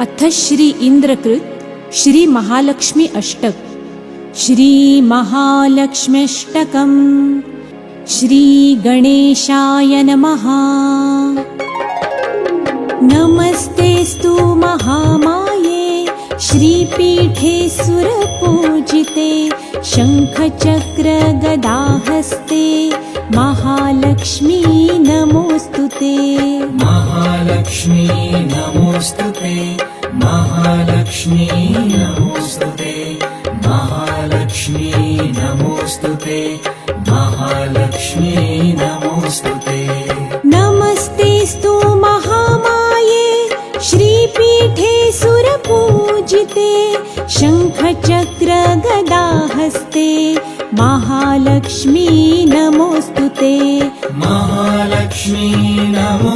अथ श्री इंद्रकृत श्री महालक्ष्मी अष्टक। श्री महालक्ष्म्यष्टकम्। श्री गणेशाय नमः। नमस्तेस्तु महामाये श्रीपीठे सुरपूजिते शंखचक्र गदाहस्ते महालक्ष्मी नमोस्तुते। महालक्ष्मी नमोस्तुते। महालक्ष्मी नमोस्तुते। महालक्ष्मी नमोस्तुते। महालक्ष्मी नमोस्तुते। नमस्तेस्तु महामाये श्रीपीठे सुरपूजिते शंखचक्र गदाहस्ते महालक्ष्मी